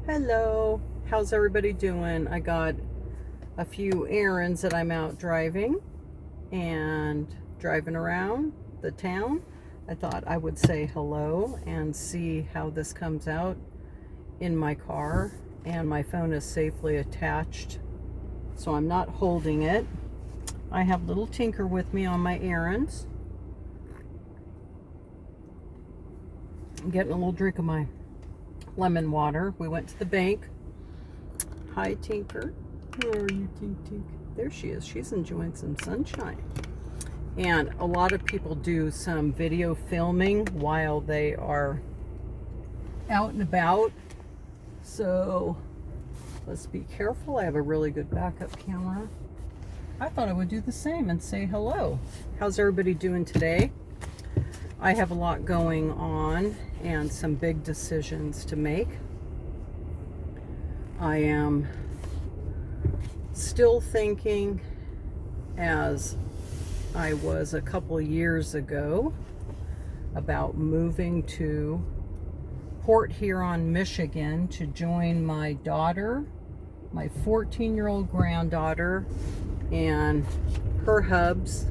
Hello, how's everybody doing? I got a few errands that I'm out driving and driving around the town. I thought I would say hello and see how this comes out in my car, and my phone is safely attached, so I'm not holding it. I have little Tinker with me on my errands. I'm getting a little drink of my lemon water. We went to the bank. Hi, Tinker. Where are you, Tink? There she is. She's enjoying some sunshine. And a lot of people do some video filming while they are out and about. So let's be careful. I have a really good backup camera. I thought I would do the same and say hello. How's everybody doing today? I have a lot going on and some big decisions to make. I am still thinking, as I was a couple years ago, about moving to Port Huron, Michigan to join my daughter, my 14-year-old granddaughter, and her hubs,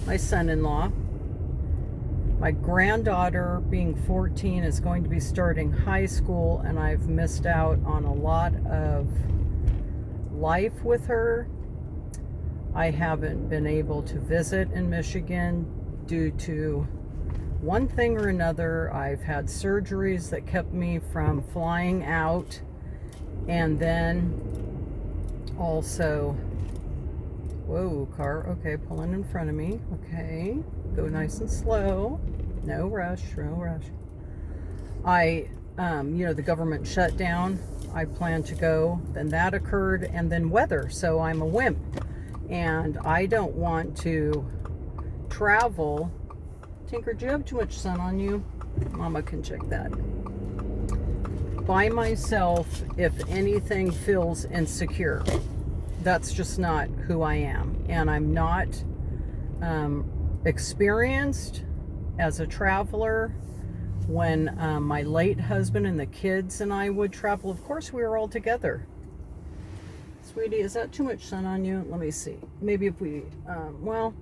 my son-in-law. My granddaughter, being 14, is going to be starting high school, and I've missed out on a lot of life with her. I haven't been able to visit in Michigan due to one thing or another. I've had surgeries that kept me from flying out, and then also, whoa, car, okay, pulling in front of me, okay, go nice and slow, no rush, no rush. The government shut down. I planned to go, then that occurred, and then weather, so I'm a wimp, and I don't want to travel. Tinker, do you have too much sun on you? Mama can check that. By myself, if anything feels insecure. That's just not who I am, and I'm not experienced as a traveler. When my late husband and the kids and I would travel, of course we were all together. Sweetie, is that too much sun on you? Let me see. Maybe if we, well,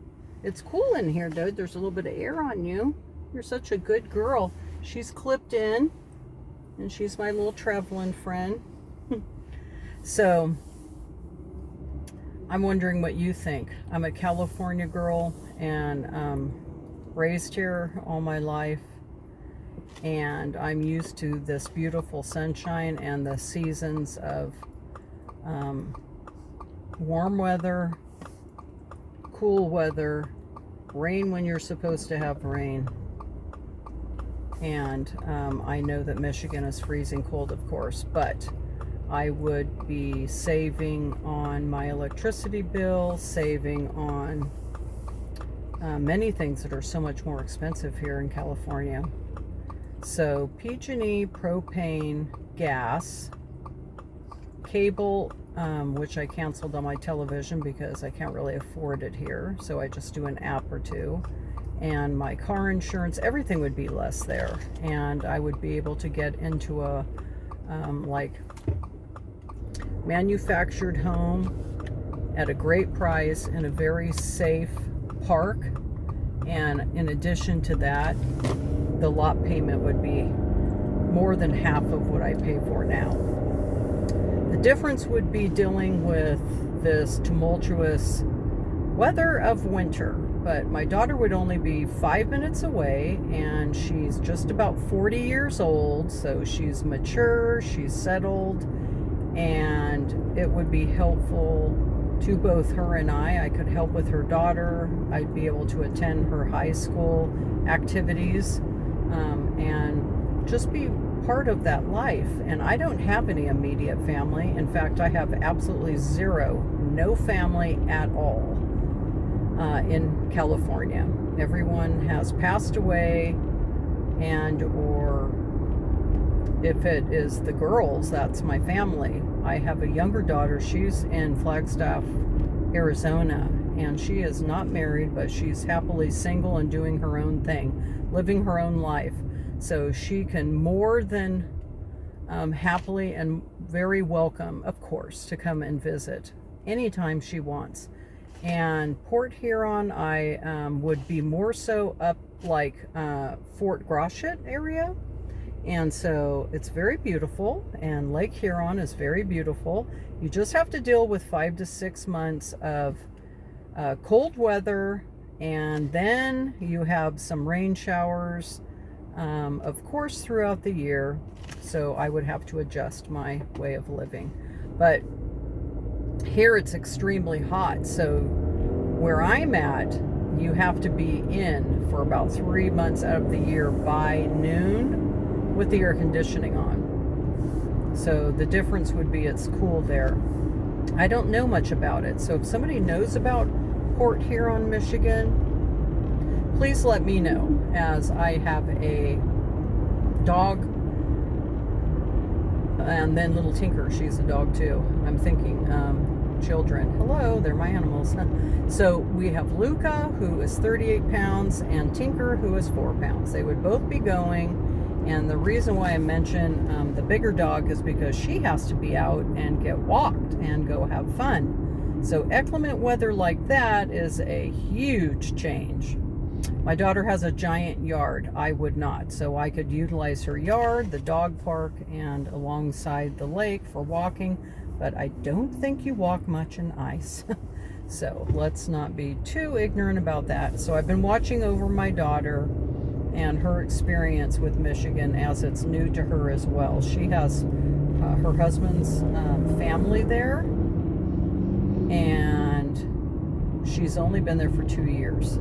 it's cool in here, dude. There's a little bit of air on you. You're such a good girl. She's clipped in, and she's my little traveling friend. So I'm wondering what you think. I'm a California girl and raised here all my life, and I'm used to this beautiful sunshine and the seasons of warm weather, cool weather, rain when you're supposed to have rain, and I know that Michigan is freezing cold, of course, but I would be saving on my electricity bill, saving on many things that are so much more expensive here in California. So PG&E, propane, gas, cable, which I canceled on my television because I can't really afford it here, so I just do an app or two, and my car insurance, everything would be less there, and I would be able to get into a manufactured home at a great price in a very safe park. And in addition to that, the lot payment would be more than half of what I pay for now. The difference would be dealing with this tumultuous weather of winter, but my daughter would only be 5 minutes away, and she's just about 40 years old, so she's mature, she's settled, and it would be helpful to both her and I could help with her daughter. I'd be able to attend her high school activities, and just be part of that life. And I don't have any immediate family. In fact, I have absolutely no family at all in California. Everyone has passed away, and or if it is the girls, that's my family. I have a younger daughter. She's in Flagstaff, Arizona, and she is not married, but she's happily single and doing her own thing, living her own life. So she can more than happily and very welcome, of course, to come and visit anytime she wants. And Port Huron, I would be more so up like Fort Gratiot area. And so it's very beautiful, and Lake Huron is very beautiful. You just have to deal with 5 to 6 months of cold weather, and then you have some rain showers, of course, throughout the year. So I would have to adjust my way of living. But here it's extremely hot. So where I'm at, you have to be in for about 3 months out of the year by noon with the air conditioning on. So the difference would be it's cool there. I don't know much about it. So if somebody knows about Port Huron, Michigan, please let me know, as I have a dog, and then little Tinker, she's a dog too. I'm thinking children. Hello, they're my animals. So we have Luca, who is 38 pounds, and Tinker, who is 4 pounds. They would both be going. And the reason why I mention the bigger dog is because she has to be out and get walked and go have fun. So inclement weather like that is a huge change. My daughter has a giant yard. I would not. So I could utilize her yard, the dog park, and alongside the lake for walking. But I don't think you walk much in ice. So let's not be too ignorant about that. So I've been watching over my daughter and her experience with Michigan, as it's new to her as well. She has her husband's family there, and she's only been there for 2 years.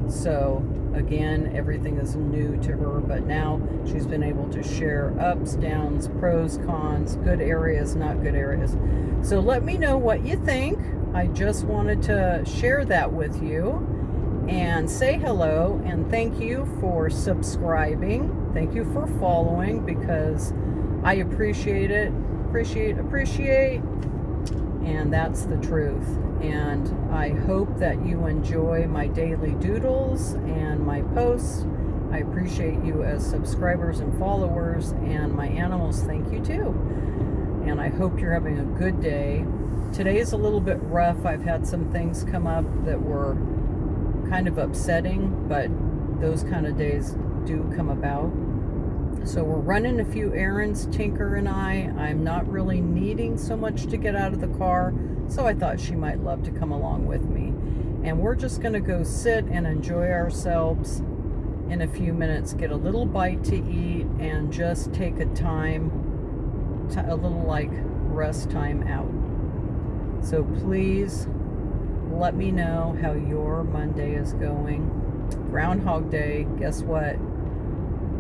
So again, everything is new to her, but now she's been able to share ups, downs, pros, cons, good areas, not good areas. So let me know what you think. I just wanted to share that with you and say hello, and thank you for subscribing. Thank you for following, because I appreciate it. Appreciate. And that's the truth. And I hope that you enjoy my daily doodles and my posts. I appreciate you as subscribers and followers, and my animals thank you too. And I hope you're having a good day. Today is a little bit rough. I've had some things come up that were kind of upsetting, but those kind of days do come about. So we're running a few errands, Tinker and I. I'm not really needing so much to get out of the car, so I thought she might love to come along with me. And we're just going to go sit and enjoy ourselves in a few minutes, get a little bite to eat, and just take a time, a little like rest time out. So please let me know how your Monday is going. Groundhog Day, guess what?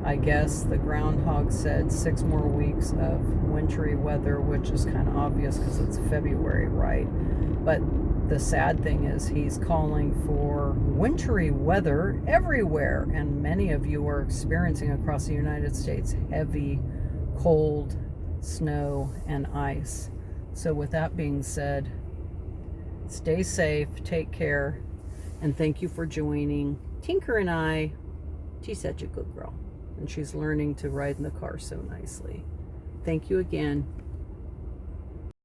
I guess the groundhog said 6 more weeks of wintry weather, which is kind of obvious because it's February, right? But the sad thing is he's calling for wintry weather everywhere, and many of you are experiencing across the United States heavy, cold snow and ice. So with that being said, stay safe, take care, and thank you for joining Tinker and I. She's such a good girl, and she's learning to ride in the car so nicely. Thank you again.